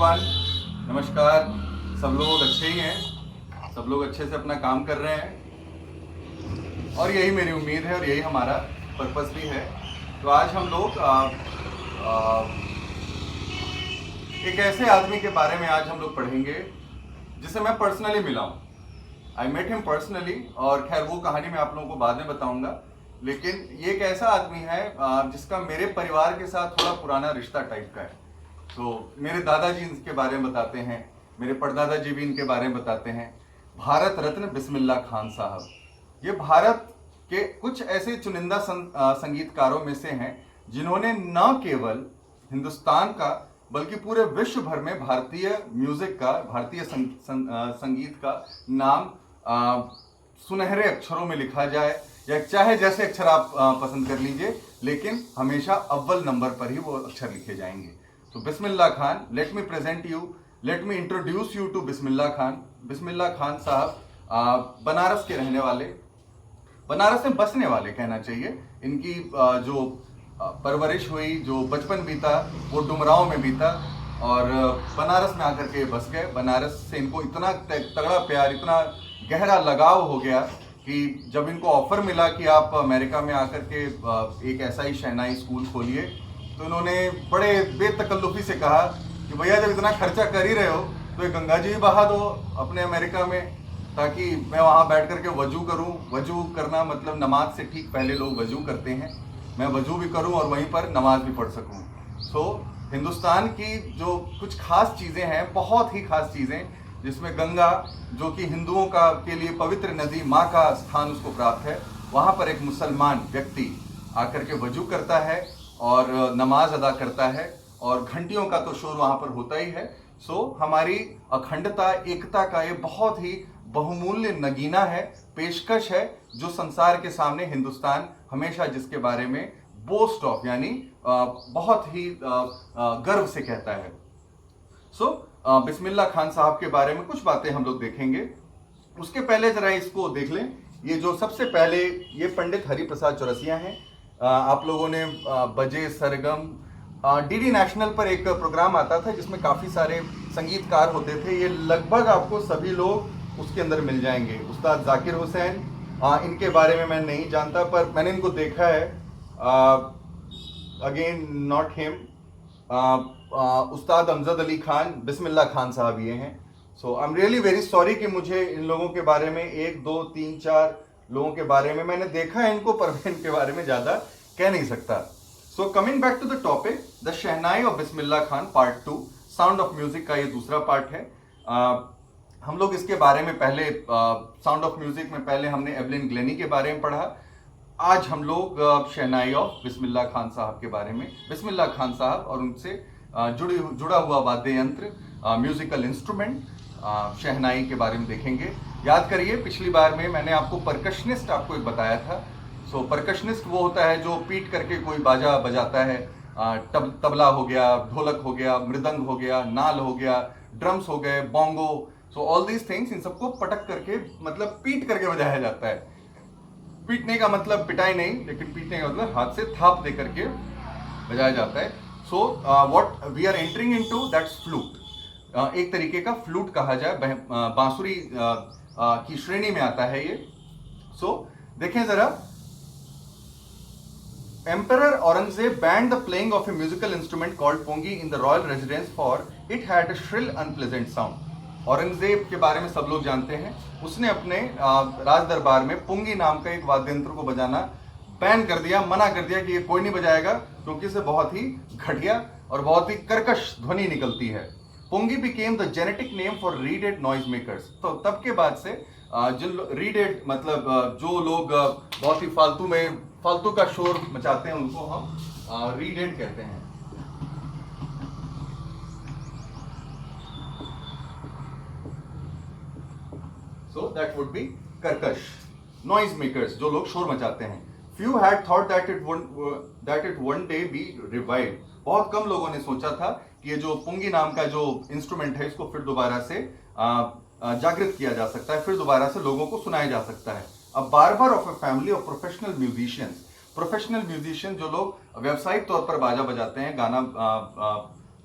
Everyone, नमस्कार। सब लोग अच्छे ही हैं, सब लोग अच्छे से अपना काम कर रहे हैं और यही मेरी उम्मीद है और यही हमारा पर्पस भी है। तो आज हम लोग एक ऐसे आदमी के बारे में आज हम लोग पढ़ेंगे जिसे मैं पर्सनली मिला हूँ। आई मेट हिम पर्सनली, और खैर वो कहानी मैं आप लोगों को बाद में बताऊंगा। लेकिन ये एक ऐसा आदमी है जिसका मेरे परिवार के साथ थोड़ा पुराना रिश्ता टाइप का है। तो मेरे दादाजी इनके बारे में बताते हैं, मेरे परदादा भी इनके बारे में बताते हैं। भारत रत्न बिस्मिल्लाह खान साहब, ये भारत के कुछ ऐसे चुनिंदा संगीतकारों में से हैं जिन्होंने न केवल हिंदुस्तान का बल्कि पूरे विश्व भर में भारतीय म्यूजिक का, भारतीय संगीत का नाम सुनहरे अक्षरों में लिखा जाए या चाहे जैसे अक्षर आप पसंद कर लीजिए, लेकिन हमेशा अव्वल नंबर पर ही वो अक्षर लिखे जाएंगे। तो Bismillah Khan, let me present you, let me introduce you to Bismillah Khan. Bismillah Khan Sahab Banaras के रहने वाले, बनारस में बसने वाले कहना चाहिए। इनकी जो परवरिश हुई, जो बचपन बीता वो डुमरांव में बीता और बनारस में आकर के बस गए। बनारस से इनको इतना तगड़ा प्यार, इतना गहरा लगाव हो गया कि जब इनको ऑफर मिला कि आप अमेरिका में आकर के एक ऐसा ही शहनाई स्कूल खोलिए, तो इन्होंने बड़े बेतकल्लुफी से कहा कि भैया जब इतना खर्चा कर ही रहे हो तो एक गंगा जी बहा दो अपने अमेरिका में, ताकि मैं वहाँ बैठ करके वजू करूँ। वजू करना मतलब नमाज से ठीक पहले लोग वजू करते हैं, मैं वजू भी करूँ और वहीं पर नमाज भी पढ़ सकूँ। सो हिंदुस्तान की जो कुछ खास चीज़ें हैं, बहुत ही खास चीज़ें, जिसमें गंगा जो कि हिंदुओं का के लिए पवित्र नदी, माँ का स्थान उसको प्राप्त है, वहाँ पर एक मुसलमान व्यक्ति आकर के वजू करता है और नमाज अदा करता है और घंटियों का तो शोर वहाँ पर होता ही है। सो हमारी अखंडता, एकता का ये बहुत ही बहुमूल्य नगीना है, पेशकश है, जो संसार के सामने हिंदुस्तान हमेशा जिसके बारे में बोस्ट ऑफ यानी बहुत ही गर्व से कहता है। सो बिस्मिल्लाह खान साहब के बारे में कुछ बातें हम लोग देखेंगे। उसके पहले जरा इसको देख लें। ये जो सबसे पहले, ये पंडित हरिप्रसाद चौरसिया हैं। आप लोगों ने बजे सरगम, डीडी नेशनल पर एक प्रोग्राम आता था जिसमें काफ़ी सारे संगीतकार होते थे। ये लगभग आपको सभी लोग उसके अंदर मिल जाएंगे। उस्ताद जाकिर हुसैन, इनके बारे में मैं नहीं जानता पर मैंने इनको देखा है। Again not him. Ustad Amjad Ali Khan, Bismillah Khan Sahab ये हैं। So I am really very sorry कि मुझे इन लोगों के बारे में 1 2 3 4 लोगों के बारे में मैंने देखा है इनको, पर मैं इनके बारे में ज़्यादा कह नहीं सकता। So coming back to the topic, the shehnai of Bismillah Khan part 2, sound of music का ये दूसरा पार्ट है। हम लोग इसके बारे में पहले, साउंड ऑफ म्यूजिक में पहले हमने एवलिन ग्लेनी के बारे में पढ़ा। आज हम लोग शहनाई ऑफ बिस्मिल्लाह खान साहब के बारे में, बिस्मिल्लाह खान साहब और उनसे जुड़ा हुआ वाद्य यंत्र, म्यूजिकल इंस्ट्रूमेंट शहनाई के बारे में देखेंगे। याद करिए पिछली बार में मैंने आपको परकशनिस्ट आपको एक बताया था। सो परकशनिस्ट वो होता है जो पीट करके कोई बाजा बजाता है। तबला हो गया, ढोलक हो गया, मृदंग हो गया, नाल हो गया, ड्रम्स हो गए, bongo. So all these things, इन सबको पटक करके मतलब पीट करके बजाया जाता है। पीटने का मतलब पिटाई नहीं, लेकिन पीटने का मतलब हाथ से थाप दे करके बजाया जाता है। So what we are entering into, that's flute. एक तरीके का फ्लूट कहा जाए, बांसुरी की श्रेणी में आता है ये। सो देखें जरा, Emperor Aurangzeb banned the playing of a musical instrument called pungi in the royal residence for it had a shrill unpleasant sound. Aurangzeb के बारे में सब लोग जानते हैं। उसने अपने राज दरबार में पुंगी नाम का एक वाद्य यंत्र को बजाना बैन कर दिया, मना कर दिया कि ये कोई नहीं बजाएगा क्योंकि इससे बहुत ही घटिया और बहुत ही कर्कश ध्वनि निकलती है। Pungi became the genetic name for reeded noise makers. तो तब के बाद से जिन रीडेड मतलब जो लोग बहुत ही फालतू का शोर मचाते हैं उनको हम रीडेड कहते हैं। So that would be कर्कश, noise makers, जो लोग शोर मचाते हैं। Few had thought that it one day be revived. बहुत कम लोगों ने सोचा था कि ये जो पुंगी नाम का जो इंस्ट्रूमेंट है इसको फिर दोबारा से जागृत किया जा सकता है, फिर दोबारा से लोगों को सुनाया जा सकता है। A barber of a family of professional musicians, professional musician जो लोग व्यावसायिक तौर पर बाजा बजाते हैं, गाना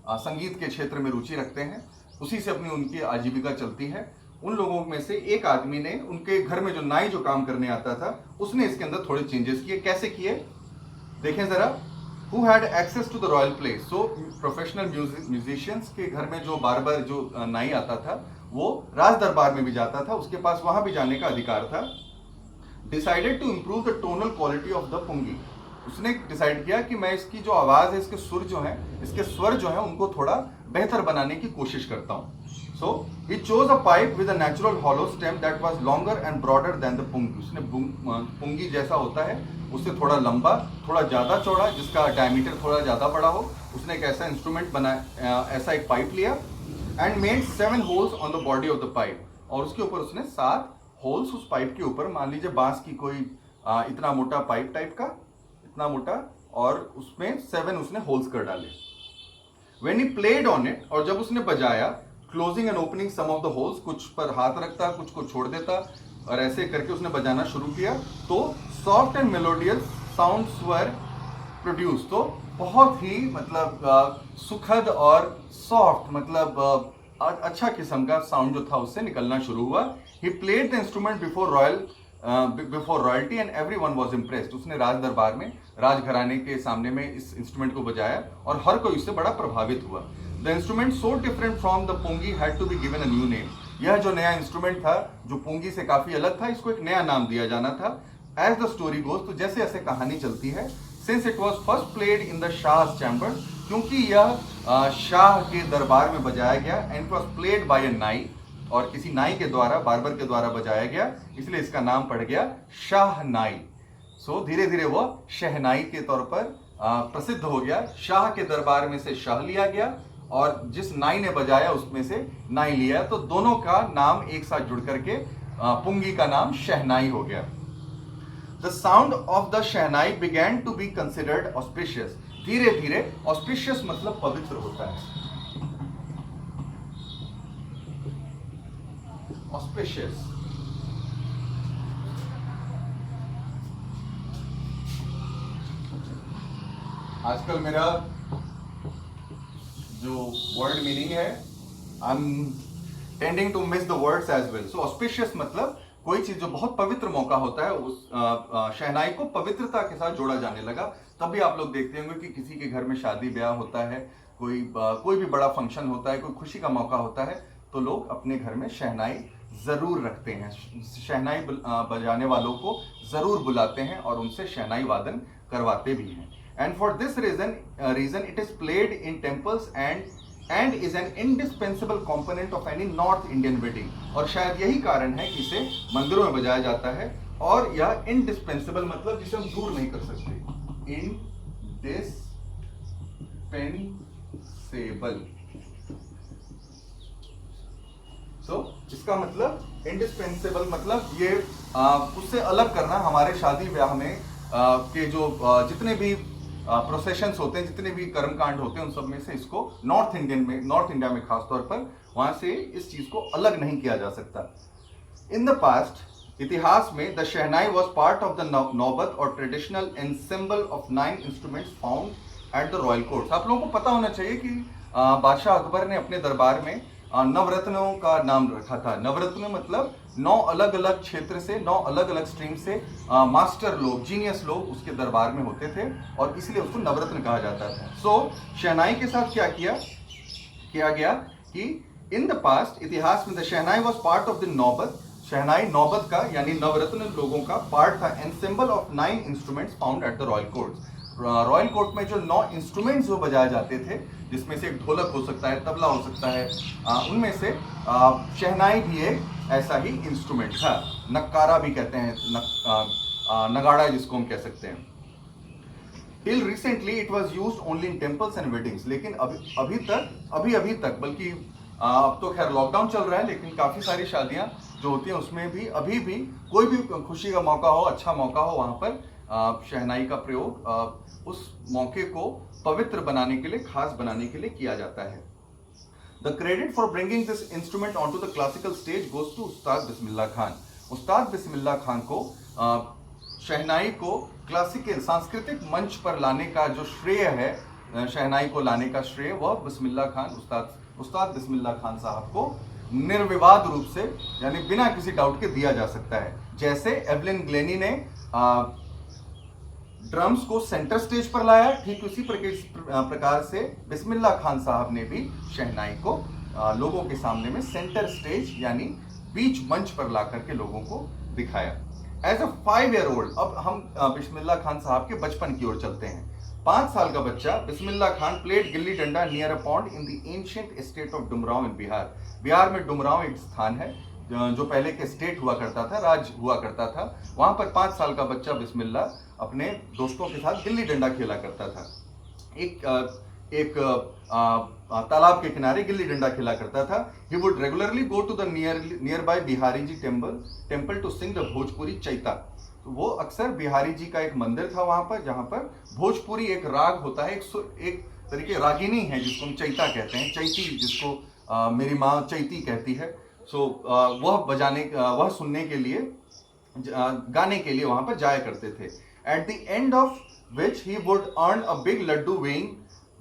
संगीत के क्षेत्र में रुचि रखते हैं, उसी से अपनी उनकी आजीविका चलती है। उन लोगों में से एक आदमी ने उनके घर में जो नाई जो काम करने आता था, उसने इसके अंदर थोड़े चेंजेस किए। कैसे किए देखें जरा। Who had access to the royal place? So professional musicians के घर में जो बार जो नाई आता था वो राज दरबार में भी जाता था, उसके पास वहां भी जाने का अधिकार था। Decided to improve the tonal quality of the pungi. उसने डिसाइड किया कि मैं इसकी जो आवाज है, इसके सुर जो हैं, इसके स्वर जो हैं, उनको थोड़ा बेहतर बनाने की कोशिश करता हूँ। So he chose a pipe with a natural hollow stem that was longer and broader than the pungi. उसने पुंगी जैसा होता है उससे थोड़ा लंबा, थोड़ा ज़्यादा चौड़ा, जिसका डायमीटर थोड़ा ज़्यादा बड़ा हो, उसने एक ऐसा इंस्ट्रूमेंट बनाया, ऐसा एक पाइप लिया and made 7 holes on the body of the pipe. और उसके ऊपर उसने 7 होल्स उस पाइप के ऊपर, मान लीजिए बांस की कोई इतना मोटा पाइप टाइप का, इतना मोटा, और उसमें 7 उसने होल्स कर डाले। When he played on it, और जब उसने बजाया, closing and opening some of the holes, कुछ पर हाथ रखता, कुछ को छोड़ देता, और ऐसे करके उसने बजाना शुरू किया, तो soft and melodious sounds were produce. तो बहुत ही मतलब सुखद और सॉफ्ट, मतलब अच्छा किस्म का साउंड जो था उससे निकलना शुरू हुआ। He played the instrument before royalty and everyone was impressed. उसने राज दरबार में, राजघराने के सामने में इस इंस्ट्रूमेंट को बजाया और हर कोई उससे बड़ा प्रभावित हुआ। The instrument so different from the pungi had to be given a new name. यह जो नया इंस्ट्रूमेंट था, जो पुंगी से काफी अलग था, इसको एक नया नाम दिया जाना था। एज द स्टोरी गोज, तो जैसे जैसे कहानी चलती है, since it was first played in the Shah chamber, क्योंकि यह शाह के दरबार में बजाया गया, and it was played by a nai, और किसी नाई के द्वारा, बार्बर के द्वारा बजाया गया, इसलिए इसका नाम पड़ गया शाहनाई। सो धीरे धीरे वो शहनाई के तौर पर प्रसिद्ध हो गया। शाह के दरबार में से शाह लिया गया और जिस नाई ने बजाया उसमें से नाई लिया, तो दोनों का नाम एक साथ जुड़ करके पुंगी का नाम शहनाई हो गया। The sound of the shehnai began to be considered auspicious. धीरे धीरे, ऑस्पिशियस मतलब पवित्र होता है, ऑस्पिशियस। आजकल मेरा जो वर्ड मीनिंग है, I am tending to miss the words as well. So auspicious मतलब कोई चीज जो बहुत पवित्र मौका होता है, उस शहनाई को पवित्रता के साथ जोड़ा जाने लगा। तभी आप लोग देखते होंगे कि किसी के घर में शादी ब्याह होता है, कोई भी बड़ा फंक्शन होता है, कोई खुशी का मौका होता है, तो लोग अपने घर में शहनाई जरूर रखते हैं, शहनाई बजाने वालों को जरूर बुलाते हैं और उनसे शहनाई वादन करवाते भी हैं। And for this reason it is played in temples and is an indispensable component of any north Indian wedding. और शायद यही कारण है कि इसे मंदिरों में बजाया जाता है, और यह इंडिस्पेंसिबल मतलब जिसे हम दूर नहीं कर सकते, इंडिस्पेंसेबल। इसका मतलब इंडिस्पेंसेबल मतलब ये उससे अलग करना। हमारे शादी ब्याह में के जो जितने भी प्रोसेशंस होते हैं, जितने भी कर्मकांड होते हैं, उन सब में से इसको नॉर्थ इंडिया में खास तौर पर वहां से इस चीज को अलग नहीं किया जा सकता। इन द पास्ट, इतिहास में, the shehnai was part of the नौबत और traditional ensemble of 9 instruments found at the royal courts. आप लोगों को पता होना चाहिए कि बादशाह अकबर ने अपने दरबार में नवरत्नों का नाम रखा था। नवरत्न मतलब 9 अलग अलग क्षेत्र से, 9 अलग अलग स्ट्रीम से मास्टर लोग, जीनियस लोग उसके दरबार में होते थे, और इसलिए उसको नवरत्न कहा जाता था। सो शहनाई के साथ क्या किया गया कि इन द पास्ट, इतिहास में, the shehnai was part of the नौबत। शहनाई नौबत का यानी नवरत्न लोगों का पार्ट था, and symbol of 9 instruments found at the royal courts. Royal court में जो 9 इंस्ट्रूमेंट्स जो बजाए जाते थे, जिसमें से एक ढोलक हो सकता है, तबला हो सकता है, उनमें से शहनाई भी एक ऐसा ही इंस्ट्रूमेंट था। नक्कारा भी कहते हैं, नगाड़ा जिसको हम कह सकते हैं। Till recently it was used only in temples and weddings. लेकिन अभी तक बल्कि अब तो खैर लॉकडाउन चल रहा है, लेकिन काफी सारी शादियां जो होती हैं उसमें भी अभी भी कोई भी खुशी का मौका हो, अच्छा मौका हो, वहां पर शहनाई का प्रयोग उस मौके को पवित्र बनाने के लिए, खास बनाने के लिए किया जाता है। The credit for bringing this instrument on to the classical stage goes to Ustad Bismillah Khan. उस्ताद बिस्मिल्लाह खान को शहनाई को क्लासिकल सांस्कृतिक मंच पर लाने का जो श्रेय है शहनाई को लाने का श्रेय वह बिस्मिल्लाह खान उस्ताद बिस्मिल्लाह खान साहब को निर्विवाद रूप से यानी बिना किसी डाउट के दिया जा सकता है। जैसे एवलिन ग्लेनी ने ड्रम्स को सेंटर स्टेज पर लाया, ठीक उसी प्रकार से बिस्मिल्लाह खान साहब ने भी शहनाई को लोगों के सामने में सेंटर स्टेज यानी बीच मंच पर ला करके लोगों को दिखाया। एज अ 5-year-old, अब हम बिस्मिल्लाह खान साहब के बचपन की ओर चलते हैं। 5 साल का बच्चा Bismillah Khan played gilli danda near a pond in the ancient state of Dumraon in Bihar. Bihar में डुमरांव एक स्थान है जो पहले के स्टेट हुआ करता था, राज्य हुआ करता था। वहां पर 5 साल का बच्चा बिस्मिल्लाह अपने दोस्तों के साथ गिल्ली डंडा खेला करता था। एक तालाब के किनारे गिल्ली डंडा खेला करता था। He would regularly go to the nearby Bihari ji temple to sing the Bhojpuri chaita. तो वो अक्सर बिहारी जी का एक मंदिर था वहां पर, जहां पर भोजपुरी एक राग होता है, एक तरीके रागिनी है जिसको हम चैता कहते हैं, चैती जिसको मेरी माँ चैती कहती है। वह सुनने के लिए गाने के लिए वहां पर जाया करते थे। At the end of which he would earn a big laddoo weighing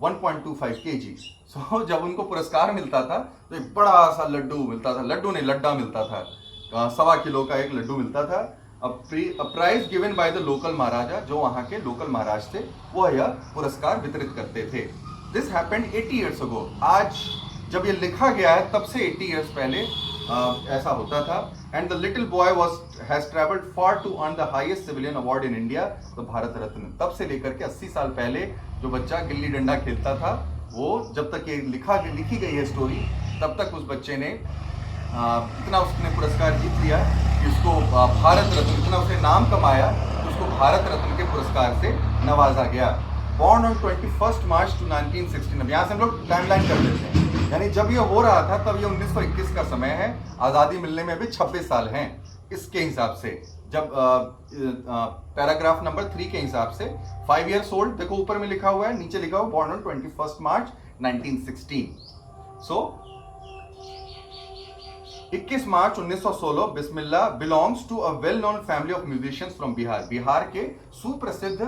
1.25 kg। सो जब उनको पुरस्कार मिलता था तो एक बड़ा सा लड्डू मिलता था, लड्डू नहीं लड्डा मिलता था, 1.25 किलो का एक लड्डू मिलता था। Prize given by the local maharaja, जो वहाँ के लोकल महाराज थे वह यह पुरस्कार वितरित करते थे। This happened 80 years ago। आज जब ये लिखा गया है तब से 80 years पहले ऐसा होता था। And the little boy has travelled far to earn the highest civilian award in India, the Bharat Ratna. तब से लेकर के 80 साल पहले जो बच्चा गिल्ली डंडा खेलता था, वो जब तक ये लिखी गई है स्टोरी, तब तक उस बच्चे ने इतना उसने पुरस्कार जीत लिया कि उसको भारत रत्न, इतना उसने नाम कमाया कि उसको भारत रत्न के पुरस्कार से नवाजा गया। Born on 21 March 1916। अब यहाँ से हम लोग टाइमलाइन कर लेते हैं, यानी जब ये हो रहा था तब ये 1921 का समय है, आज़ादी मिलने में भी 26 साल हैं इसके हिसाब से। जब पैराग्राफ नंबर 3 के हिसाब से 5 years old, देखो ऊपर में लिखा हुआ है, नीचे लिखा हुआ born on 21 March 1916। So 21 March 1916 Bismillah belongs to a well known family of musicians from Bihar. Bihar के सुप्रसिद्ध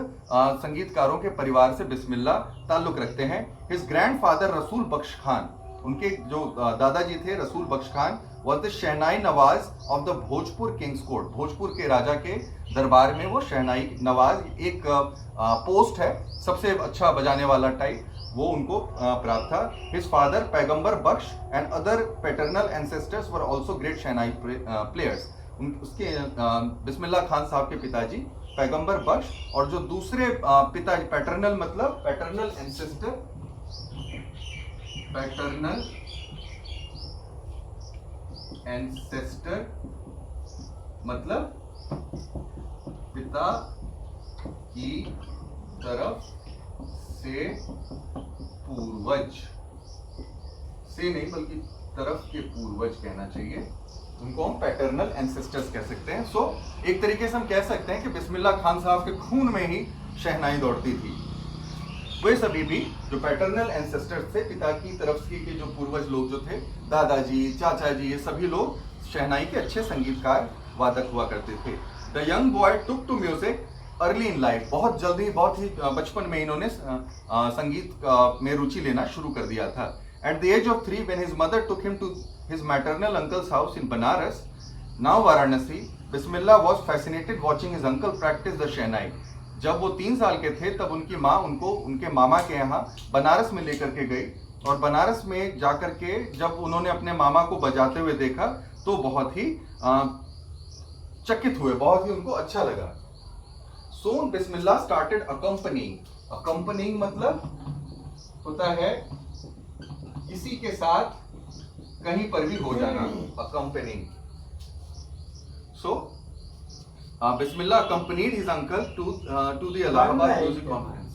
संगीतकारों के परिवार से बिस्मिल्लाह ताल्लुक रखते हैं। हिज ग्रैंडफादर रसूल बख्श खान, उनके जो दादाजी थे Rasool Bakhsh Khan, was the shehnai nawaz of the Bhojpur kings court. Bhojpur के राजा के दरबार में वो शहनाई नवाज एक पोस्ट है, सबसे अच्छा बजाने वाला टाइप, वो उनको प्राप्त था। His father Paigambar Bakhsh and other paternal ancestors were also great shehnai players. उसके बिस्मिल्लाह खान साहब के पिताजी पैगंबर बख्श और जो दूसरे पिताजी, पैटर्नल मतलब पैटर्नल एंसेस्टर, पैटर्नल एंसेस्टर मतलब पिता की तरफ से पूर्वज, से नहीं बल्कि तरफ के पूर्वज कहना चाहिए, उनको हम पैटर्नल एंसेस्टर्स कह सकते हैं। सो एक तरीके से हम कह सकते हैं कि बिस्मिल्लाह खान साहब के खून में ही शहनाई दौड़ती थी। वे सभी भी जो पैटर्नल एंसेस्टर्स थे, पिता की तरफ के जो पूर्वज लोग जो थे, दादाजी, चाचा जी, ये सभी लोग शहनाई के अच्छे संगीतकार वादक हुआ करते थे। The young boy took to music early in life. बहुत जल्दी, बहुत ही बचपन में इन्होंने संगीत में रुचि लेना शुरू कर दिया था। At the age of 3 when his mother took him to his maternal uncle's house in Banaras, now Varanasi, Bismillah was fascinated watching his uncle practice the शहनाई। जब वो 3 साल के थे तब उनकी माँ उनको उनके मामा के यहाँ बनारस में लेकर के गई, और बनारस में जाकर के जब उन्होंने अपने मामा को बजाते हुए देखा तो बहुत ही चकित हुए, बहुत ही उनको अच्छा लगा। Soon बिस्मिल्लाह started accompanying मतलब होता है किसी के साथ कहीं पर भी हो जाना, accompanying। So Bismillah accompanied his uncle to the Allahabad music conference।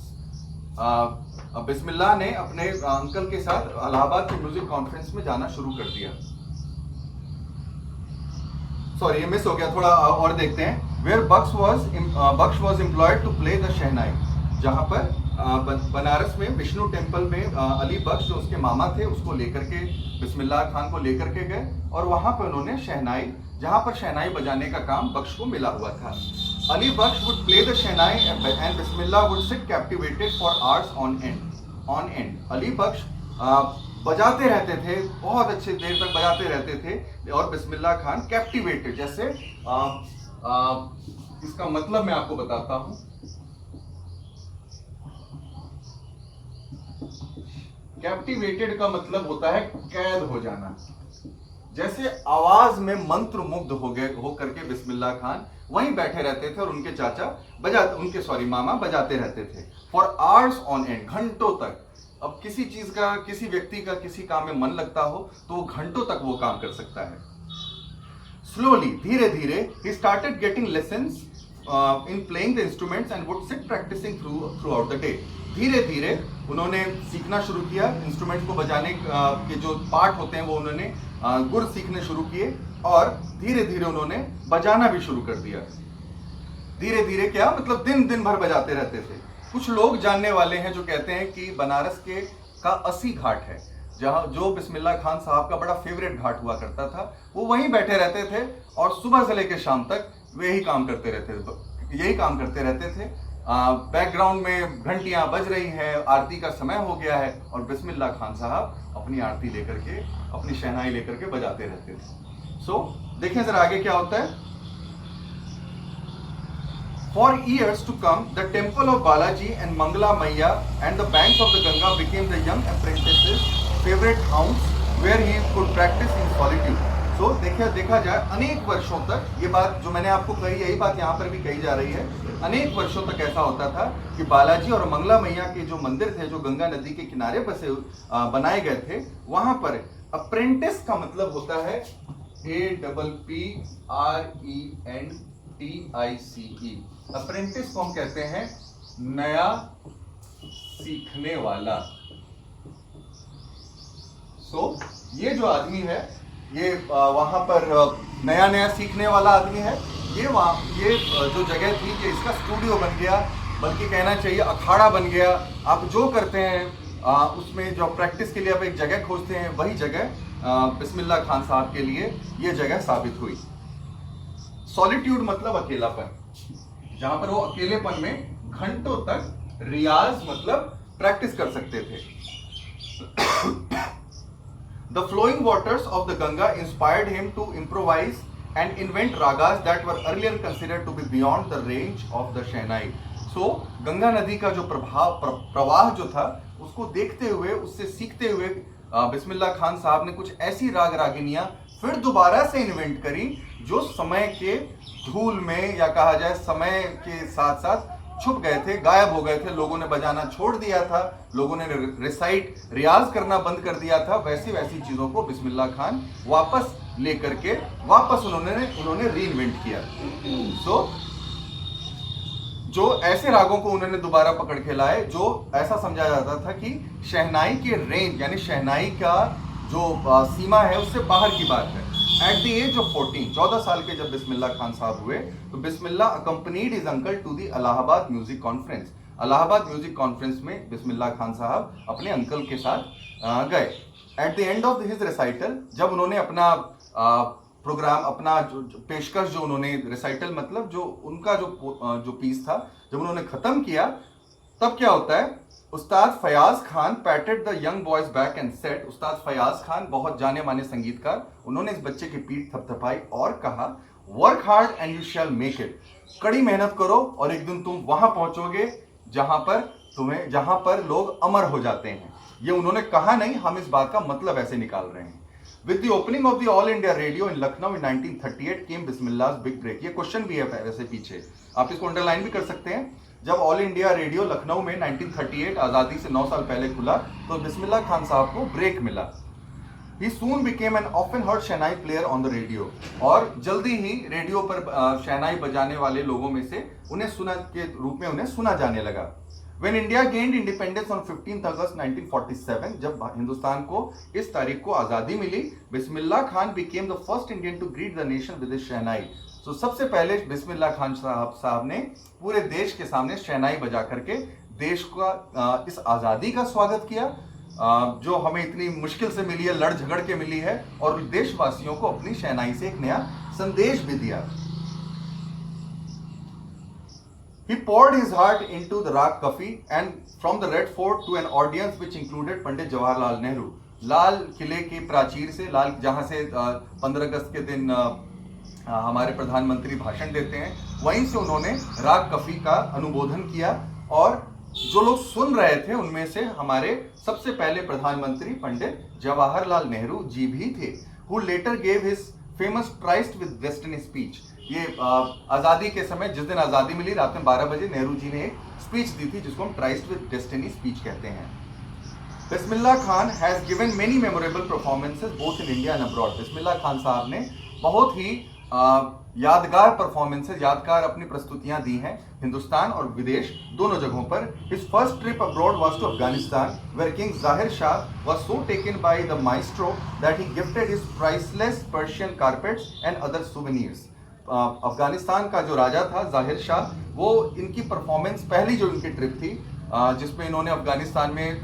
बिस्मिल्लाह ने अपने अंकल के साथ इलाहाबाद के म्यूजिक कॉन्फ्रेंस में जाना शुरू कर दिया। सॉरी, ये मिस हो गया, थोड़ा और देखते हैं। Where Baksh was employed to play the शहनाई, जहाँ पर बनारस में विष्णु टेम्पल में अली बख्श जो उसके मामा थे उसको लेकर के बिस्मिल्लाह खान को लेकर के गए, और वहाँ पर उन्होंने शहनाई, जहाँ पर शहनाई बजाने का काम बख्श को मिला हुआ था। Ali Bakhsh would play the shehnai and Bismillah would sit captivated for hours on end। On end, Ali Bakhsh बजाते रहते थे, बहुत अच्छे देर तक बजाते रहते थे, और बिस्मिल्लाह खान कैप्टिवेटेड, जैसे इसका मतलब मैं आपको बताता हूं। कैप्टिवेटेड का मतलब होता है कैद हो जाना। जैसे आवाज में मंत्र मुग्ध हो गए हो करके बिस्मिल्लाह खान वहीं बैठे रहते थे और उनके मामा बजाते रहते थे फॉर आवर्स ऑन एंड, घंटों तक। अब किसी चीज का, किसी व्यक्ति का किसी काम में मन लगता हो तो वो घंटों तक वो काम कर सकता है। स्लोली, धीरे धीरे, he started getting lessons in playing the instruments and would sit practicing throughout the day. धीरे धीरे उन्होंने सीखना शुरू किया, इंस्ट्रूमेंट को बजाने के जो पार्ट होते हैं वो उन्होंने गुर सीखने शुरू किए, और धीरे धीरे उन्होंने बजाना भी शुरू कर दिया। धीरे धीरे क्या मतलब, दिन दिन भर बजाते रहते थे। कुछ लोग जानने वाले हैं जो कहते हैं कि बनारस का 80 घाट है, जहां जो बिस्मिल्लाह खान साहब का बड़ा फेवरेट घाट हुआ करता था, वो वहीं बैठे रहते थे और सुबह से लेकर शाम तक वे यही काम करते रहते थे। बैकग्राउंड में घंटियां बज रही हैं, आरती का समय हो गया है, और बिस्मिल्लाह खान साहब अपनी आरती लेकर के, अपनी शहनाई लेकर के बजाते रहते थे। सो देखें जरा आगे क्या होता है। For years to come, the temple of Balaji and Mangala Maiya and the banks of the Ganga became the young apprentice's favorite haunts where he could practice in solitude. So देखा जाए अनेक वर्षों तक, ये बात जो मैंने आपको कही, यही बात यहाँ पर भी कही जा रही है। अनेक वर्षों तक ऐसा होता था कि बालाजी और मंगला मैया के जो मंदिर थे, जो गंगा नदी के किनारे बसे बनाए गए थे, वहां पर अप्रेंटिस का मतलब होता है APPRENTICE। अप्रेंटिस को हम कहते हैं नया सीखने वाला। ये जो आदमी है, ये वहां पर नया सीखने वाला आदमी है। ये जो जगह थी, ये इसका स्टूडियो बन गया, बल्कि कहना चाहिए अखाड़ा बन गया। आप जो करते हैं उसमें जो प्रैक्टिस के लिए आप एक जगह खोजते हैं, वही जगह बिस्मिल्लाह खान साहब के लिए ये जगह साबित हुई। सॉलिट्यूड मतलब अकेलापन, जहां पर वो अकेलेपन में घंटों तक रियाज मतलब प्रैक्टिस कर सकते थे। The flowing waters of the Ganga inspired him to improvise and invent ragas that were earlier considered to be beyond the range of the Shehnai. So Ganga नदी का जो प्रवाह जो था, उसको देखते हुए, उससे सीखते हुए बिस्मिल्लाह खान साहब ने कुछ ऐसी राग रागिनियां फिर दोबारा से इन्वेंट करी जो समय के धूल में, या कहा जाए समय के साथ साथ छुप गए थे, गायब हो गए थे। लोगों ने बजाना छोड़ दिया था, लोगों ने रियाज करना बंद कर दिया था। वैसी चीजों को बिस्मिल्लाह खान वापस लेकर के उन्होंने रीइन्वेंट किया। जो ऐसे रागों को उन्होंने दोबारा पकड़ के लाए, जो ऐसा समझा जाता था कि शहनाई के रेंज, यानी शहनाई का जो सीमा है, उससे बाहर की बात है। एट द एज ऑफ 14 साल के जब बिस्मिल्लाह खान साहब हुए, तो Bismillah accompanied his uncle to the Allahabad music conference. Allahabad music conference में बिस्मिल्लाह खान साहब अपने अंकल के साथ गए। At the end of his recital, जब उन्होंने अपना प्रोग्राम, अपना जो पेशकश, जो उन्होंने रिसाइटल मतलब जो उनका जो पीस था, जब उन्होंने खत्म किया, तब क्या होता है, Ustad Fayaz Khan patted the young boy's back and said, Ustad Fayaz Khan बहुत जाने माने संगीतकार, उन्होंने इस बच्चे की पीठ थपथपाई और कहा, work hard and you shall make it. कड़ी मेहनत करो और एक दिन तुम वहां पहुंचोगे जहां पर लोग अमर हो जाते हैं। ये उन्होंने कहा नहीं, हम इस बात का मतलब ऐसे निकाल रहे हैं। With the opening of the All India Radio in Lucknow in 1938 came Bismillah's big break। ये क्वेश्चन भी है वैसे पीछे, आप इसको अंडरलाइन भी कर सकते हैं। जब ऑल इंडिया रेडियो लखनऊ में 1938 आज़ादी से 9 साल पहले खुला, तो बिस्मिल्लाह खान साहब को ब्रेक मिला। He soon became an often heard shehnai player on the radio। और जल्दी ही रेडियो पर शहनाई बजाने वाले लोगों में से उन्हें सुना जाने लगा। When India gained independence on 15th August 1947, जब हिंदुस्तान को इस तारीख को आज़ादी मिली, Bismillah Khan became the first Indian to greet the nation with his शहनाई। तो सबसे पहले बिस्मिल्लाह खान साहब ने पूरे देश के सामने शहनाई बजा करके देश का इस आज़ादी का स्वागत किया, जो हमें इतनी मुश्किल से मिली है, लड़ झगड़ के मिली है, और देशवासियों को अपनी शहनाई से एक नया संदेश भी दिया। He poured his heart into the Rag Kafi and from the Red Fort to an audience which included Pandit Jawaharlal Nehru. लाल किले के प्राचीर से, लाल जहाँ से 15 अगस्त के दिन हमारे प्रधानमंत्री भाषण देते हैं, वहीं से उन्होंने राग कफी का अनुमोदन किया। और जो लोग सुन रहे थे उनमें से हमारे सबसे पहले प्रधानमंत्री पंडित जवाहरलाल नेहरू जी भी थे, who later gave his famous Tryst with Destiny speech। ये आज़ादी के समय, जिस दिन आज़ादी मिली, रात में 12 बजे नेहरू जी ने एक स्पीच दी थी जिसको हम ट्राइस्ट विद डेस्टिनी स्पीच कहते हैं। Bismillah Khan has given many memorable performances both in India and abroad. Bismillah Khan Sahab ने बहुत ही यादगार परफॉर्मेंसेज, यादगार अपनी प्रस्तुतियां दी हैं हिंदुस्तान और विदेश दोनों जगहों पर। His first trip abroad was to Afghanistan where king Zahir Shah was so taken by the maestro that he gifted his priceless Persian carpets and other souvenirs. Afghanistan का जो राजा था जाहिर शाह, वो इनकी परफॉर्मेंस, पहली जो इनकी ट्रिप थी जिसमें इन्होंने अफगानिस्तान में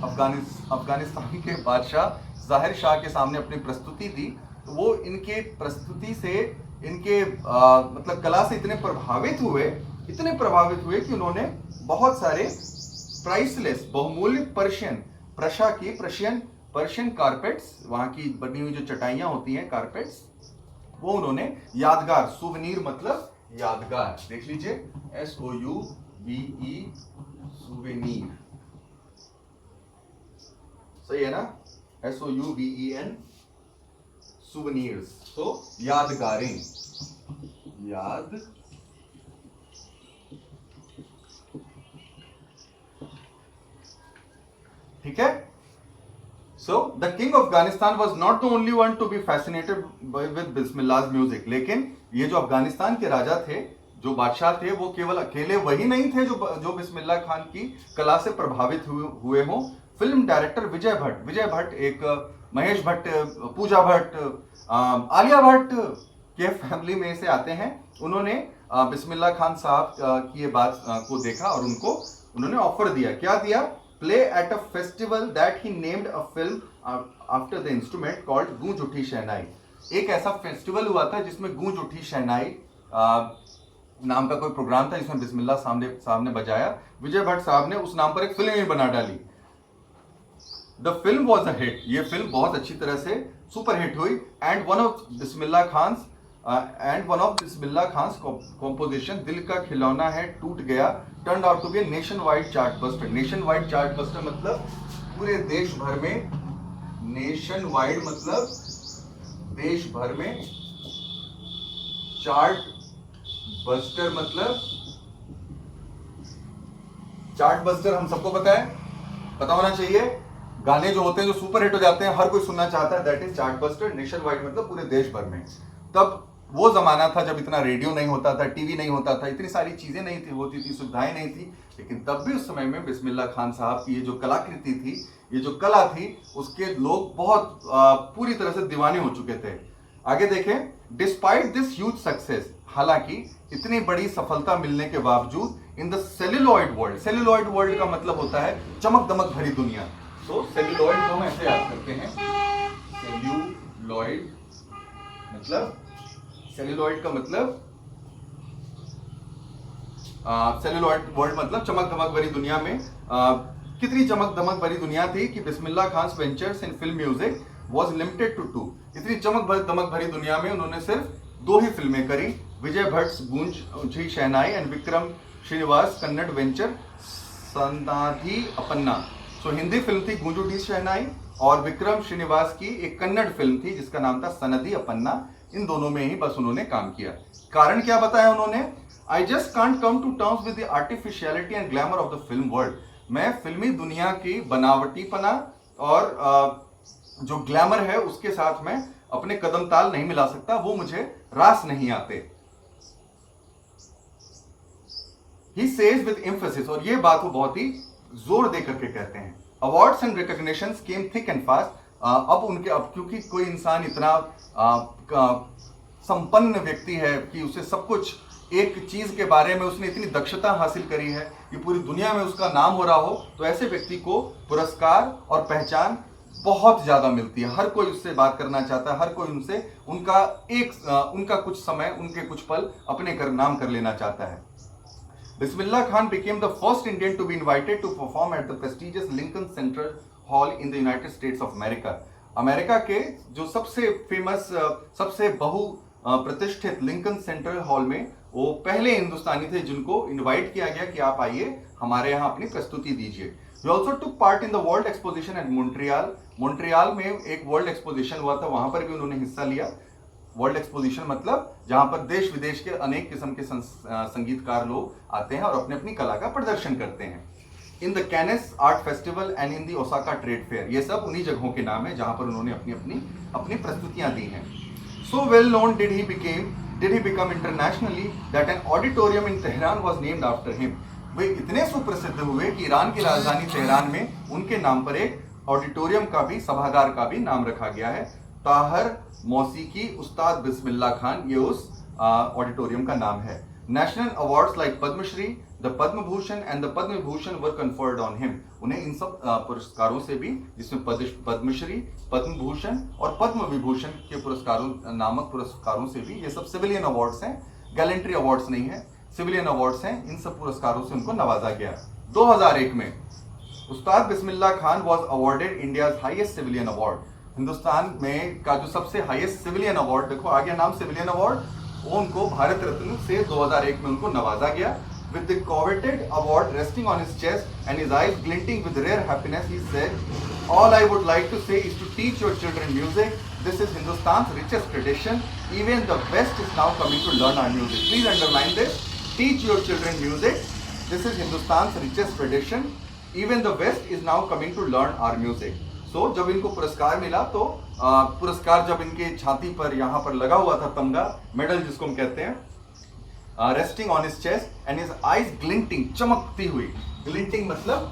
अफगानिस्तान के बादशाह जाहिर शाह के सामने अपनी प्रस्तुति दी, तो वो इनके प्रस्तुति से, इनके मतलब कला से इतने प्रभावित हुए कि उन्होंने बहुत सारे प्राइसलेस, बहुमूल्य पर्शियन कारपेट्स, वहाँ की बनी हुई जो चटाइयाँ होती हैं, कारपेट्स, वो उन्होंने यादगार, सुवेनीर मतलब यादगार, देख लीजिए SOUVE, सुवेनीर, सही है ना, SOUVEN, सुवेनीर्स, तो यादगारें, याद ठीक है। So the king of Afghanistan was not the only one to be fascinated with Bismillah's music। लेकिन ये जो अफगानिस्तान के राजा थे, जो बादशाह थे, वो केवल अकेले वही नहीं थे जो बिस्मिल्लाह खान की कला से प्रभावित हुए हों। फिल्म डायरेक्टर विजय भट्ट एक महेश भट्ट, पूजा भट्ट, आलिया भट्ट के फैमिली में से आते हैं। उन्होंने बिस्मिल्लाह खान साहब की ये बात को देखा और उन्होंने ऑफर दिया। क्या दिया? Play at a festival that he named a film after the instrument called गूंज उठी शहनाई। एक ऐसा फेस्टिवल हुआ था जिसमें गूंज उठी शहनाई नाम का कोई प्रोग्राम था, जिसमें बिस्मिल्लाह साहब ने बजाया। विजय भट्ट साहब ने उस नाम पर एक फिल्म ही बना डाली। The film was a hit. ये फिल्म बहुत अच्छी तरह से सुपर हिट हुई। And one of Bismillah Khan's composition दिल का खिलौना है टूट गया turned out to be nationwide chartbuster. Nationwide chartbuster मतलब पूरे देश भर में, नेशन वाइड मतलब देश भर में, चार्ट बस्टर मतलब, चार्ट बस्टर हम सबको पता है, पता होना चाहिए, गाने जो होते हैं जो सुपर हिट हो जाते हैं, हर कोई सुनना चाहता है, that is chart buster. Nation wide मतलब पूरे देश भर में। तब वो जमाना था जब इतना रेडियो नहीं होता था, टीवी नहीं होता था, इतनी सारी चीजें नहीं थी, होती थी, सुविधाएं नहीं थी, लेकिन तब भी उस समय में बिस्मिल्लाह खान साहब की ये जो कलाकृति थी, ये जो कला थी, उसके लोग बहुत पूरी तरह से दीवाने हो चुके थे। आगे देखें, डिस्पाइट दिस ह्यूज सक्सेस, हालांकि इतनी बड़ी सफलता मिलने के बावजूद इन द सेल्यूलॉइड वर्ल्ड का मतलब होता है चमक दमक भरी दुनिया। तो सेल्यूलॉइड को हम ऐसे याद करते हैं, सेल्यूलॉइड मतलब, सेल्यूलॉइड का मतलब, सेल्यूलॉइड वर्ल्ड मतलब चमक दमक भरी दुनिया में कितनी चमक दमक भरी दुनिया थी कि Bismillah Khan's ventures in film music was limited to 2। इतनी चमक दमक भरी दुनिया में उन्होंने सिर्फ 2 ही फिल्में करी, विजय Bhatt Goonj Uthi Shehnai and Vikram Srinivas Kannada venture Sanadhi Appanna. So Hindi film थी गूंज उठी शहनाई और विक्रम श्रीनिवास की एक कन्नड़ फिल्म थी जिसका नाम था सनदी अपन्ना। इन दोनों में ही बस उन्होंने काम किया। कारण क्या बताया उन्होंने? I just can't come to terms with the artificiality and glamour of the film world. मैं फिल्मी दुनिया की बनावटीपना और जो ग्लैमर है उसके साथ में अपने कदम ताल नहीं मिला सकता, वो मुझे रास नहीं आते। He says with emphasis, और ये बात वो बहुत ही जोर दे करके कहते हैं। Awards and recognitions came thick and fast. अब क्योंकि कोई इंसान इतना संपन्न व्यक्ति है कि उसे सब कुछ, एक चीज के बारे में उसने इतनी दक्षता हासिल करी है कि पूरी दुनिया में उसका नाम हो रहा हो, तो ऐसे व्यक्ति को पुरस्कार और पहचान बहुत ज्यादा मिलती है। हर कोई उससे बात करना चाहता है, हर कोई उनसे उनका कुछ समय, उनके कुछ पल अपने नाम कर लेना चाहता है। Bismillah Khan became the first Indian to be invited to perform at the prestigious Lincoln Center Hall in the United States of America. America के जो सबसे फेमस, सबसे बहु प्रतिष्ठित लिंकन सेंट्रल हॉल में वो पहले हिंदुस्तानी थे जिनको इनवाइट किया गया कि आप आइए हमारे यहाँ अपनी प्रस्तुति दीजिए। He also took part in the World Exposition at Montreal. Montreal में एक वर्ल्ड एक्सपोजिशन हुआ था, वहां पर भी उन्होंने हिस्सा लिया। वर्ल्ड एक्सपोजिशन मतलब जहां पर देश विदेश के अनेक किस्म के संगीतकार लोग आते हैं और अपने अपनी कला का प्रदर्शन करते हैं। In the Cannes art festival and in the Osaka trade fair, ये सब उन्हीं जगहों के नाम है जहां पर उन्होंने अपनी प्रस्तुतियां दी हैं। So well known did he become internationally that an auditorium in Tehran was named after him. वे इतने सुप्रसिद्ध हुए कि ईरान की राजधानी तेहरान में उनके नाम पर एक ऑडिटोरियम का भी, सभागार का भी नाम रखा गया है। ताहर मौसीकी उस्ताद बिस्मिल्लाह खान, ये उस ऑडिटोरियम का नाम है। National awards like Padma Shri, the Padma Bhushan and the Padma Vibhushan were conferred on him. उन्हें इन सब पुरस्कारों से भी, जिसमें पद्मश्री, पद्म भूषण और पद्म विभूषण के पुरस्कारों नामक पुरस्कारों से भी, ये सब सिविलियन अवार्ड्स हैं, गैलेंट्री अवार्ड्स नहीं है, सिविलियन अवार्ड्स हैं, इन सब पुरस्कारों से उनको नवाजा गया। 2001 में Ustad Bismillah Khan was awarded India's highest civilian award. Hindustan में का जो सबसे हाईएस्ट सिविलियन अवार्ड, देखो आ गया नाम सिविलियन अवार्ड, वो उनको भारत रत्न से 2001 में उनको नवाजा गया। With the coveted award resting on his chest and his eyes glinting with rare happiness, he said, "All I would like to say is to teach your children music. This is Hindustan's richest tradition. Even the West is now coming to learn our music." Please underline this. Teach your children music. This is Hindustan's richest tradition. Even the West is now coming to learn our music. So जब इनको पुरस्कार मिला तो पुरस्कार जब इनके छाती पर यहाँ पर लगा हुआ था तमगा, मेडल जिसको हम कहते हैं, resting on his chest and his eyes glinting, चमकती हुई। ग्लिंटिंग मतलब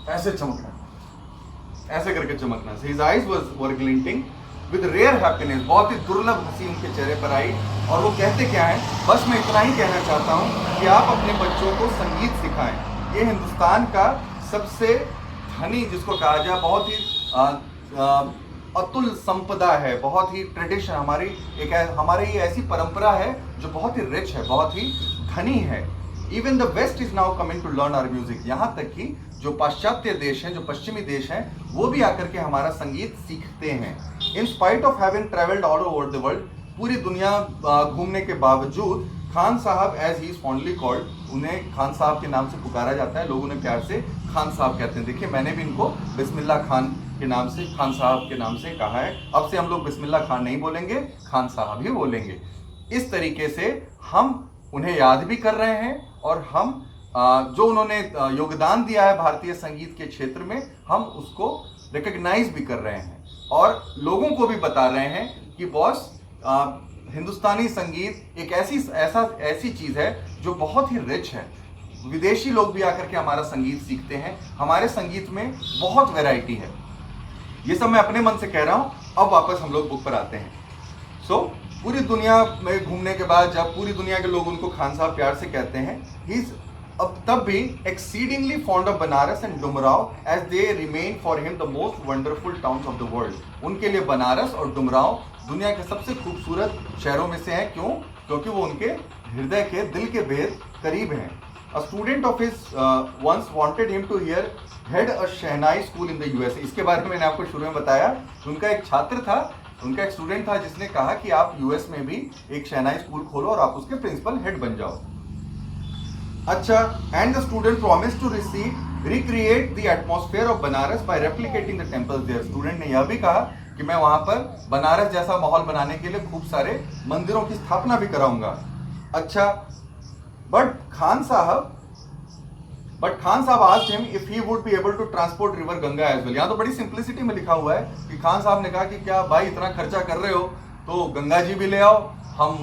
ऐसे चमकना, ऐसे करके चमकना। His eyes were glinting with rare happiness, बहुत ही दुर्लभ हंसी उनके चेहरे पर आई। और वो कहते क्या है, बस मैं इतना ही कहना चाहता हूँ कि आप अपने बच्चों को संगीत सिखाएं। ये हिंदुस्तान का सबसे धनी, जिसको कहा जाए, बहुत ही अतुल संपदा है, बहुत ही ट्रेडिशन, हमारी ऐसी परंपरा है जो बहुत ही रिच है, बहुत ही धनी है। Even the west is now coming to learn our music, यहाँ तक कि जो पाश्चात्य देश हैं, जो पश्चिमी देश हैं, वो भी आकर के हमारा संगीत सीखते हैं। In spite of having travelled all over the world, पूरी दुनिया घूमने के बावजूद, Khan Sahab as he is fondly called, उन्हें खान साहब के नाम से पुकारा जाता है, लोग उन्हें प्यार से खान साहब कहते हैं। देखिए मैंने भी इनको बिस्मिल्लाह खान के नाम से, खान साहब के नाम से कहा है। अब से हम लोग बिस्मिल्लाह खान नहीं बोलेंगे, खान साहब ही बोलेंगे। इस तरीके से हम उन्हें याद भी कर रहे हैं और हम जो उन्होंने योगदान दिया है भारतीय संगीत के क्षेत्र में, हम उसको रिकग्नाइज भी कर रहे हैं और लोगों को भी बता रहे हैं कि बॉस, हिंदुस्तानी संगीत एक ऐसी चीज़ है जो बहुत ही रिच है। विदेशी लोग भी आकर के हमारा संगीत सीखते हैं, हमारे संगीत में बहुत वैरायटी है। ये सब मैं अपने मन से कह रहा हूँ। अब वापस हम लोग बुक पर आते हैं। पूरी दुनिया में घूमने के बाद जब पूरी दुनिया के लोग उनको खान साहब प्यार से कहते हैं, ही अब तब भी exceedingly fond of Banaras and Dumraon as they remain for him the most wonderful towns of the world. उनके लिए बनारस और डुमराव दुनिया के सबसे खूबसूरत शहरों में से हैं। क्यों? क्योंकि वो उनके हृदय के, दिल के बेहद करीब हैं। A student of his once wanted him to head a shehnai school in the USA। इसके बारे में मैंने आपको शुरू में बताया। उनका एक छात्र था, उनका एक स्टूडेंट था जिसने कहा कि आप यूएस में भी एक शहनाई स्कूल खोलो और आप उसके प्रिंसिपल हेड बन जाओ। अच्छा, and the student promise to recreate the atmosphere of Banaras by replicating the temples there. Student ने यह भी कहा कि मैं वहां पर बनारस जैसा माहौल बनाने के लिए खूब सारे मंदिरों की स्थापना भी कराऊंगा। अच्छा, बट खान साहब asked him if he would be able to transport river Ganga as well। यहाँ तो बड़ी सिंप्लिसिटी में लिखा हुआ है कि खान साहब ने कहा कि क्या भाई इतना खर्चा कर रहे हो तो गंगा जी भी ले आओ, हम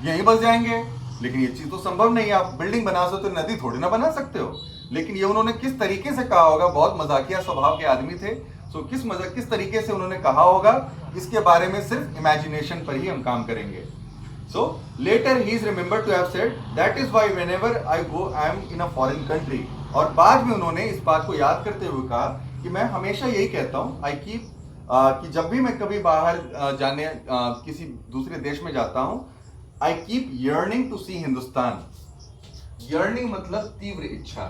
यहीं बस जाएंगे। लेकिन ये चीज़ तो संभव नहीं है, आप बिल्डिंग बना सकते हो, नदी थोड़ी ना बना सकते हो। लेकिन ये उन्होंने किस तरीके से कहा होगा, बहुत मजाकिया स्वभाव के आदमी थे। किस तरीके से उन्होंने कहा होगा, इसके बारे में सिर्फ इमेजिनेशन पर ही हम काम करेंगे। So later he is remembered to have said, that is why whenever I go, I am in a foreign country, और बाद में उन्होंने इस बात को याद करते हुए कहा कि मैं हमेशा यही कहता हूँ, आई कीप, कि जब भी मैं कभी बाहर जाने किसी दूसरे देश में जाता हूँ, I keep yearning to see Hindustan. Yearning मतलब तीव्र इच्छा।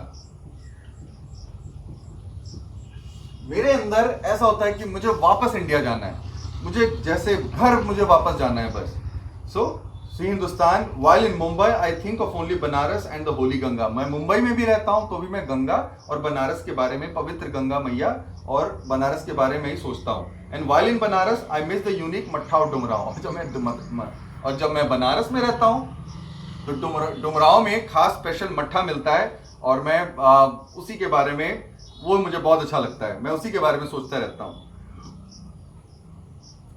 मेरे अंदर ऐसा होता है कि मुझे वापस इंडिया जाना है, मुझे जैसे घर मुझे वापस जाना है बस। So see Hindustan. While in Mumbai I think of only Banaras and the holy Ganga. मैं मुंबई में भी रहता हूं तो भी मैं गंगा और बनारस के बारे में, पवित्र गंगा मैया और बनारस के बारे में ही सोचता हूं। And while in Banaras I miss the unique मट्ठा और डुमराव। जब मैं बनारस में रहता हूं तो डुमराव में खास स्पेशल मट्ठा मिलता है और मैं उसी के बारे में, वो मुझे बहुत अच्छा लगता है, मैं उसी के बारे में सोचता रहता हूं।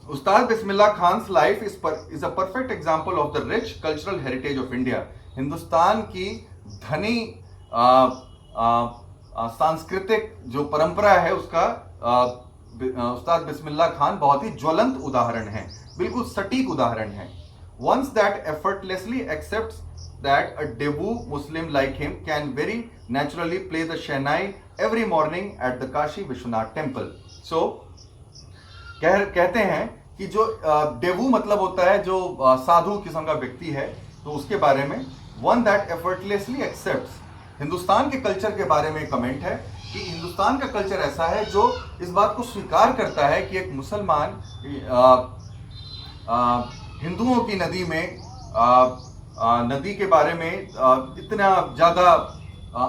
Ustad Bismillah Khan life is a perfect example of the rich cultural heritage of India. Hindustan की धनी सांस्कृतिक जो परंपरा है उसका उस्ताद बिस्मिल्लाह खान बहुत ही ज्वलंत उदाहरण है, बिल्कुल सटीक उदाहरण है। Once that effortlessly accepts that a Devu Muslim like him can very naturally play the Shehnai every morning at the Kashi Vishwanath temple. So कहते हैं कि जो डेवू मतलब होता है जो साधु किस्म का व्यक्ति है, तो उसके बारे में one that effortlessly accepts, Hindustan के कल्चर के बारे में कमेंट है कि हिंदुस्तान का कल्चर ऐसा है जो इस बात को स्वीकार करता है कि एक मुसलमान हिंदुओं की नदी में नदी के बारे में इतना ज़्यादा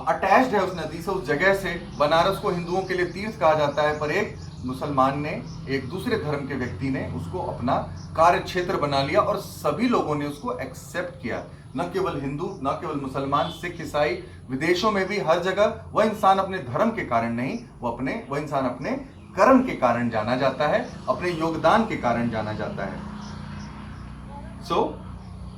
अटैच्ड है उस नदी से, उस जगह से। बनारस को हिंदुओं के लिए तीर्थ कहा जाता है, पर एक मुसलमान ने, एक दूसरे धर्म के व्यक्ति ने उसको अपना कार्य क्षेत्र बना लिया और सभी लोगों ने उसको एक्सेप्ट किया। न केवल हिंदू, न केवल मुसलमान, सिख, ईसाई, विदेशों में भी हर जगह वह इंसान अपने धर्म के कारण नहीं, वह इंसान अपने कर्म के कारण जाना जाता है, अपने योगदान के कारण जाना जाता है।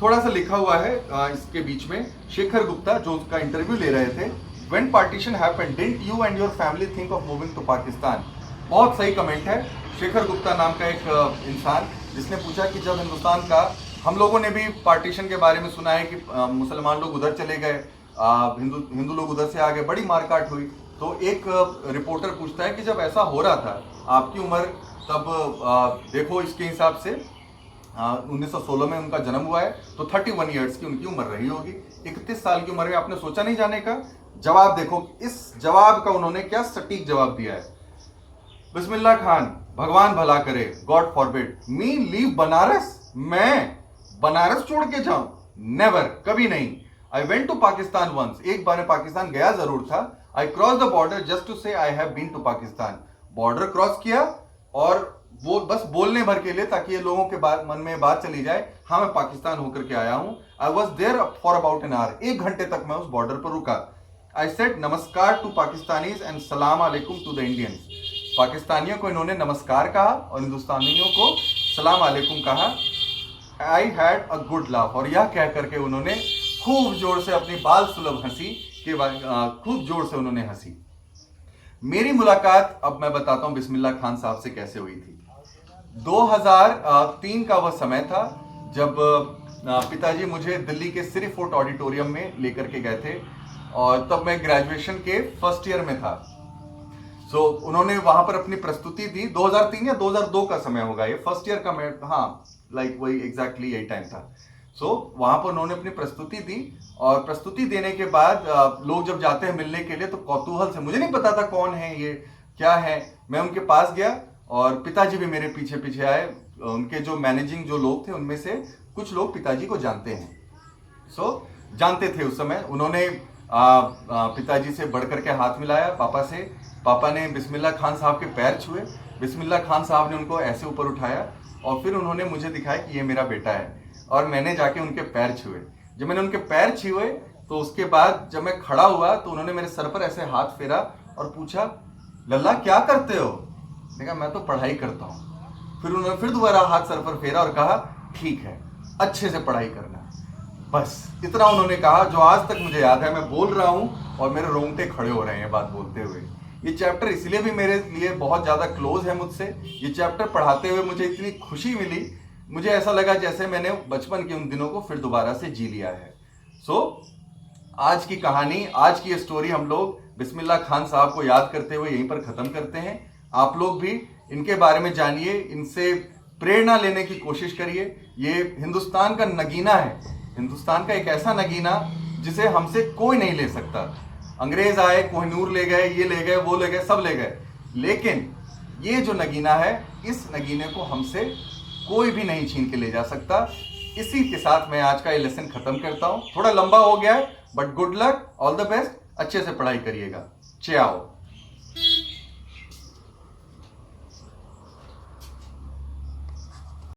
थोड़ा सा लिखा हुआ है इसके बीच में, शेखर गुप्ता जो उसका इंटरव्यू ले रहे थे, When partition happened, didn't you and your family think of moving to Pakistan? बहुत सही कमेंट है। शेखर गुप्ता नाम का एक इंसान जिसने पूछा कि जब हिंदुस्तान का, हम लोगों ने भी पार्टीशन के बारे में सुना है कि मुसलमान लोग उधर चले गए, हिंदू लोग उधर से आ गए, बड़ी मारकाट हुई। तो एक रिपोर्टर पूछता है कि जब ऐसा हो रहा था, आपकी उम्र तब देखो इसके हिसाब से 1916 में उनका जन्म हुआ है, तो 31 ईयर्स की उनकी उम्र रही होगी। 31 साल की उम्र में आपने सोचा नहीं जाने का? जवाब देखो, इस जवाब का उन्होंने क्या सटीक जवाब दिया है। बिस्मिल्लाह खान, भगवान भला करे, God forbid me leave Banaras, मैं बनारस छोड़ के जाऊं? नेवर, कभी नहीं। I went to Pakistan once, एक बार मैं पाकिस्तान गया जरूर था। I cross the border just to say I have been to Pakistan, border cross किया और वो बस बोलने भर के लिए, ताकि ये लोगों के मन में बात चली जाए, हाँ मैं पाकिस्तान होकर के आया हूं। I was there for about an hour, 1 घंटे तक मैं उस बॉर्डर पर रुका। आई सेड नमस्कार टू पाकिस्तानीज एंड सलाम अलैकुम टू द इंडियंस। पाकिस्तानियों को इन्होंने नमस्कार कहा और हिंदुस्तानियों को सलाम अलैकुम कहा। I had a good laugh, और यह कह करके उन्होंने खूब जोर से अपनी बाल सुलभ हंसी के खूब जोर से उन्होंने हंसी। मेरी मुलाकात, अब मैं बताता हूं बिस्मिल्लाह खान साहब से कैसे हुई थी। 2003 का वह समय था जब पिताजी मुझे दिल्ली के सिरी फोर्ट ऑडिटोरियम में लेकर के गए थे, और तब मैं ग्रेजुएशन के फर्स्ट ईयर में था। सो उन्होंने वहां पर अपनी प्रस्तुति दी। 2003 या 2002 का समय होगा ये, फर्स्ट ईयर का मैं, हाँ लाइक वही एग्जैक्टली यही टाइम था। सो वहां पर उन्होंने अपनी प्रस्तुति दी, और प्रस्तुति देने के बाद लोग जब जाते हैं मिलने के लिए तो कौतूहल से, मुझे नहीं पता था कौन है ये, क्या है, मैं उनके पास गया और पिताजी भी मेरे पीछे पीछे आए। उनके जो मैनेजिंग जो लोग थे उनमें से कुछ लोग पिताजी को जानते हैं, सो जानते थे उस समय। उन्होंने पिताजी से बढ़ करके हाथ मिलाया पापा से। पापा ने बिस्मिल्लाह खान साहब के पैर छुए, बिस्मिल्लाह खान साहब ने उनको ऐसे ऊपर उठाया और फिर उन्होंने मुझे दिखाया कि ये मेरा बेटा है, और मैंने जाके उनके पैर छुए। जब मैंने उनके पैर छुए तो उसके बाद जब मैं खड़ा हुआ तो उन्होंने मेरे सर पर ऐसे हाथ फेरा और पूछा, लल्ला क्या करते हो? मैंने कहा मैं तो पढ़ाई करता हूँ। फिर उन्होंने फिर दोबारा हाथ सर पर फेरा और कहा, ठीक है, अच्छे से पढ़ाई करना। बस इतना उन्होंने कहा, जो आज तक मुझे याद है। मैं बोल रहा हूँ और मेरे रोंगटे खड़े हो रहे हैं बात बोलते हुए। ये चैप्टर इसलिए भी मेरे लिए बहुत ज़्यादा क्लोज है मुझसे। ये चैप्टर पढ़ाते हुए मुझे इतनी खुशी मिली, मुझे ऐसा लगा जैसे मैंने बचपन के उन दिनों को फिर दोबारा से जी लिया है। सो आज की कहानी, आज की स्टोरी हम लोग बिस्मिल्लाह खान साहब को याद करते हुए यहीं पर ख़त्म करते हैं। आप लोग भी इनके बारे में जानिए, इनसे प्रेरणा लेने की कोशिश करिए। ये हिंदुस्तान का नगीना है, हिंदुस्तान का एक ऐसा नगीना जिसे हमसे कोई नहीं ले सकता। अंग्रेज आए, कोहिनूर ले गए, ये ले गए, वो ले गए, सब ले गए, लेकिन ये जो नगीना है, इस नगीने को हमसे कोई भी नहीं छीन के ले जा सकता। इसी के साथ मैं आज का ये लेसन खत्म करता हूं। थोड़ा लंबा हो गया है, but good luck, all the best, अच्छे से पढ़ाई करिएगा। चाओ।